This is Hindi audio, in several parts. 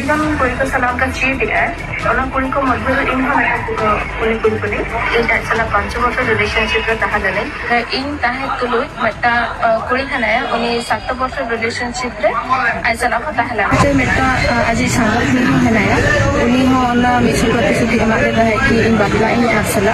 अडिगान कुड़ी को सलाम का चीट है और कुड़ी को मध्य इन कुड़ी कुड़ी कुड़ी इन सला 5 वर्ष रिलेशनशिप रे ताहा दले इन ताहे तुलु मटा कुड़ी हनाया उनी 7 वर्ष रिलेशनशिप रे आई सला को ताहला से मेटा अजी सांगत नि हनाया उनी हो ना मिसल प्रतिश्रुति एमादे है कि इन बातला इन आसला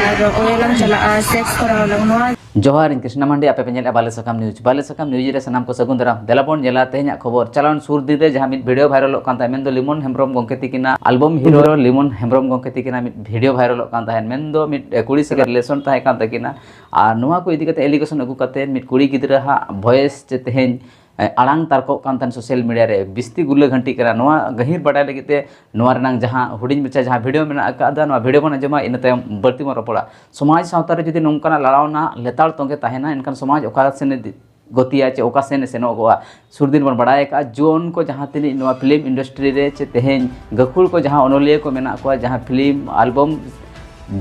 और ओयलम चला सेक्स करावला नोआ जोहार इन कृष्णा मांडी आपे पेंजल बाले सकाम न्यूज रे सनाम को सगुन दाराम देलाबोन जेला तेहना खबर चलान सुर दिन रे जहां मिट वीडियो वायरल कान ता मेन दो लिमन हेम्ब्रम गंके तिकिना एल्बम हीरो लिमन हेम्ब्रम गंके तिकिना मिट वीडियो वायरल कान ता मेन दो मिट कुड़ी से रिलेशन ताहे कान तकिना आ नोआ को इदी कते एलिगेशन अगु कते मिट कुड़ी गिदरा हा वॉइस चे तेहेन आड़ांग तारको कान सोशल मीडिया रे बिस्ती गुल्ले घंटी करा नोआ गहिर बडाय लगते नोआ रनांग जहां हुडिंग बच्चा जहां वीडियो में आकादा नोआ वीडियो बन जमा इन तयम बर्ती म रपड़ा समाज सावता रे जदि नोंकाना लड़ावना लेताल तोंगे ताहेना इनकान समाज ओका सेने गतिया चे ओका सेने सेनोगोआ सुरदिन बन बडाय का जोन को जहां तिनी नोआ फिल्म इंडस्ट्री रे चे तेहेन गखुल को जहां ओनोलिया को मेना को जहां फिल्म एल्बम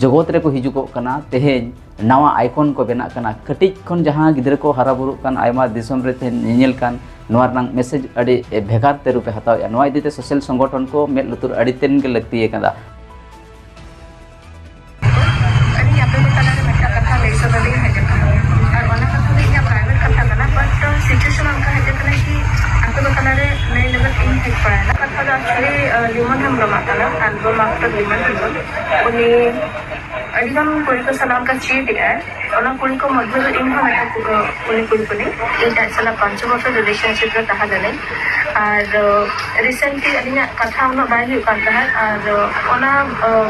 जगत रे को हिजुको कना तेहेन नवा आइकन को बेना कना कटिज खन जहां गिदर को हरा बुरु कान आयमा दिसम रे तेहेन निनेल कान नोआ रनांग मैसेज अड़ी भेगार ते रूपे हताव या नोआ इदीते सोशल संगठन को मेद लुतुर अड़ी तेन के लगती है कदा अरे आपे को तला रे मेटा कथा ले सबले है और वाला कथा में या प्राइवेट कथा कना बट सिचुएशन उनका है कना कि आपे को तला रे नई लेवल इन है पड़ा ना कथा दा एक्चुअली लिमन हम रमाता ना एल्बम आफ्टर लिमन हम उनी अडिगान कुड़ी को सलाम का चीट है और कुड़ी को मध्य इन कुड़ी कुड़ी कुड़ी इन सला 5 वर्ष रिलेशनशिप रे ताहा दले और रिसेंटली अलिना कथा उन बाय हुई कान ताहा और ओना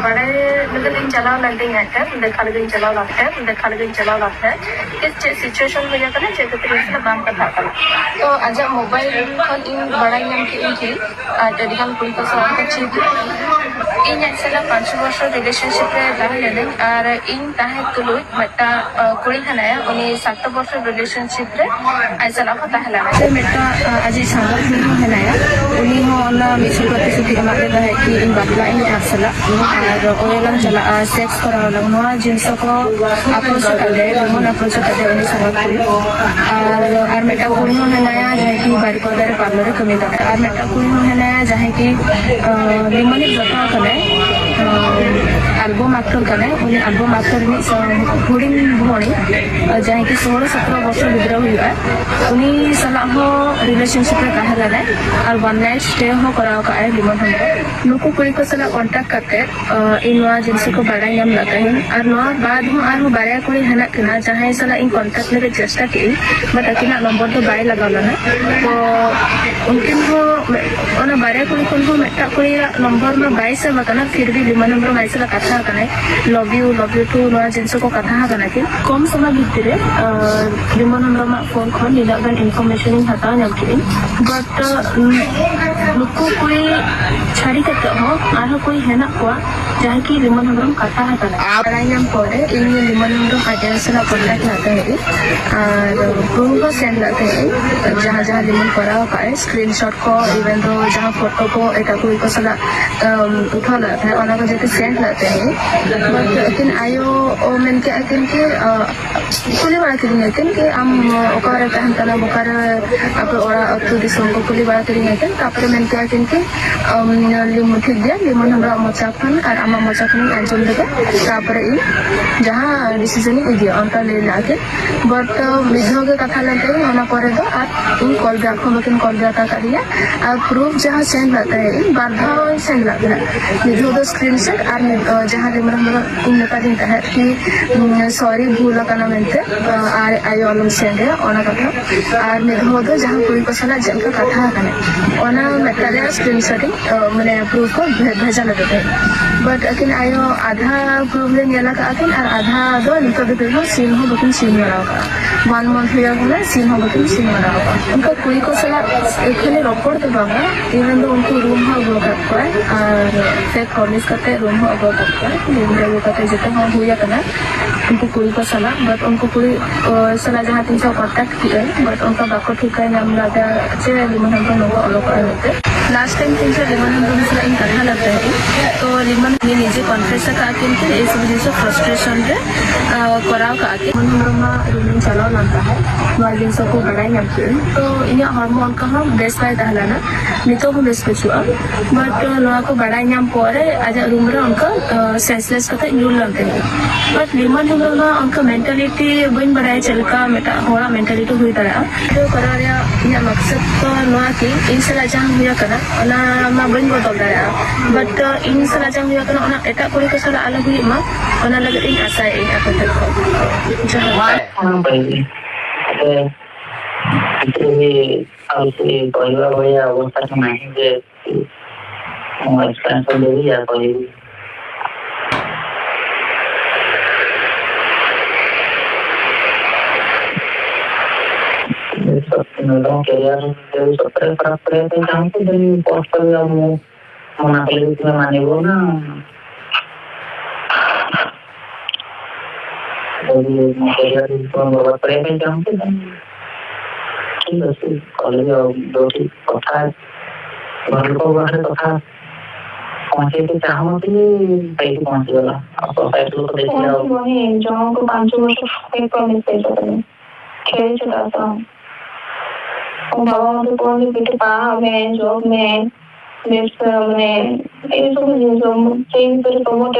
बड़े मतलब इन चलाव लंडिंग है देखा लगे चलाव लगता है इस सिचुएशन में जाकर जे तरीके से बाम कथा कला तो आज मोबाइल खन इन बड़ा नाम की इनकी अडिगान कुड़ी को सलाम का चीट इन सला 5 वर्ष रिलेशनशिप रे ताहा दले और इन ताहे तुलु मटा कुड़ी हनाया उनी 7 वर्ष रिलेशनशिप रे आई सला को ताहला से मेटा अजी सांगत नि हनाया उनी हो ना मिसल प्रतिश्रुति एमादे है कि इन बातला इन आसला और ओयलम चला सेक्स करावला नोआ जिंस को अप्रोच करे मन अप्रोच करे उनी सांगत कुड़ी और मेटा कुड़ी हो हनाया जहे कि बाड़ी को दरे पार्लर कमी दा और मेटा कुड़ी हो हनाया जहे कि लिमन जटा करे एल्बम एक्टर कने उनी एल्बम एक्टर नि हुडिंग भोणी जहां कि 16-17 वर्ष गिदरा हुआ उनी सला हो रिलेशनशिप रे ताहे लाने और वन नाइट स्टे हो कराव का है लिमन हम नुको कुड़ी को सला कांटेक्ट करते इन नोआ जिनसे को बड़ा नाम लाते हैं और नोआ बाद हो और बारे कुड़ी हना कना जहां सला इन कांटेक्ट ले चेष्टा की बट अकिना नंबर तो बाय लगावला ना तो उनकिन हो ओना बारे कुड़ी को हो मेटा कुड़ी नंबर में बाय से बतना फिर भी लिमन नंबर बाय से कथा कने लव यू टू नोआ जिनसे को कथा कना कि कम समय भितरे लिमन नंबर फोन खन निला गन इंफॉर्मेशन हता नाम कि बट नुको कोई छाड़ी कते हो आरो कोई हेना को जहां कि लिमन नंबर कथा हता बड़ा नाम पड़े इन लिमन नंबर एड्रेस ना कांटेक्ट लाते हैं और प्रूफ को सेंड लाते हैं जहां लिमन कराव का स्क्रीनशॉट को इवन तो जहां फोटो को एटा कोई को सला उठा लाते हैं और जैसे सेंड लाते हैं बट लेकिन आयो ओ मेन के अकिन के कुली बड़ा करी है कि हम ओकर कहन तना बकार आप ओरा अतु दिसम को कुली बड़ा करी है तापर मेन के अकिन के लिमन ठीक दिया लिमन हमरा मचाखन और आमा मचाखन अंजम देबे तापर इ जहां डिसीजन इदिया अंता ले लाके बट मिधो के कथा लेते ओना करे दो आप इन कॉल बैक को लेकिन कॉल जाता करिया और प्रूफ जहां सेंड लाता है इन बाधा सेंड लाता है मिधो दो स्क्रीनशॉट और जहां लिमन हमरा इन का दिन है कि सॉरी भूल काना मेनते आर आई ऑलम सेंड है ओना कथा और मिधो दो जहां कोई को सला जन का कथा कने ओना मेटारे स्क्रीनशॉट माने प्रूफ को भेजा लेते हैं बट अकिन आयो आधा प्रूफ ले नेला का अकिन और आधा दो निको दो सीन हो बकिन सीन वाला का 1 मंथ हुआ बोले सीन हो बकिन सीन वाला का उनका कोई को सला एखने रिपोर्ट तो बाबा इवन दो उनको रूम हो गो का और फेक कॉलेज करते रूम हो गो का रूम ले करते जितना हो हुआ कना उनको कोई को सला बट उनको पूरी सला जहां तीन से कांटेक्ट किए बट उनका बाको ठीक है नाम लगा अच्छे लिमन हम लोग अलग कर लेते लास्ट टाइम तीन से लिमन हम से इन कथा लगता है तो लिमन ने निजे कॉन्फ्रेंस का किनके इस वजह से फ्रस्ट्रेशन रे कराव का के मन हम रूम चलाव लगता है जिनस को बड़ा नाम के तो इन हॉर्मो उनका बेस बाय तहलाना नितो को बेस बचुआ बट नोआ को बड़ा नाम पोरे आज रूम रे उनका सेंसलेस कते न्यूल लगते बट लिमन हेमब्रम उनका मेंटालिटी बन बड़ा चलका मेटा होड़ा मेंटालिटी हुई तरह तो करा रे इन मकसद तो नोआ की इन सला जहां हुआ कना ओना मा बन बदल दरा बट इन सला जहां हुआ कना ओना एटा कोई को सला अलग हुई मा ओना लगे इन आशा इन apa तक जहां କହିବା ଭଳିଆ ଅବସ୍ଥା ତ ନାହିଁ ଯେ ମୁଁ ଏକ୍ସପେରିଏନ୍ସ ଦେବି या କହିବି କ୍ୟାରିୟର ସତରେ ଖରାପ କରିବା ପାଇଁ ଚାହୁଁଛି ଯଦି ପୋଷ୍ଟ କରିବା ମୁଁ ମନା କଲେ ତୁମେ ମାନିବ ନା ଯଦି ମୋ କ୍ୟାରିୟର ବର୍ବାଦ କରିବା ପାଇଁ ଚାହୁଁଛି ଠିକ୍ ଅଛି କଲେଜ ଯୋଉଠି କଥା ଘର ଲୋକ ପାଖରେ କଥା ପହଞ୍ଚେଇବାକୁ ଚାହୁଁନଥିଲି ସେଇଠି ପହଞ୍ଚିଗଲା ଆଉ ସୋସାଇଟି ଲୋକ ଦେଖିଲେ ଆଉ ଜଣଙ୍କୁ 5 ବର୍ଷ ମିଶେଇଛ ତମେ ଖେଳିଛ ତା ସହ बाबा मुझे कौन सी बेटे पढ़ा में जॉब में मैंने ये सब चीजों से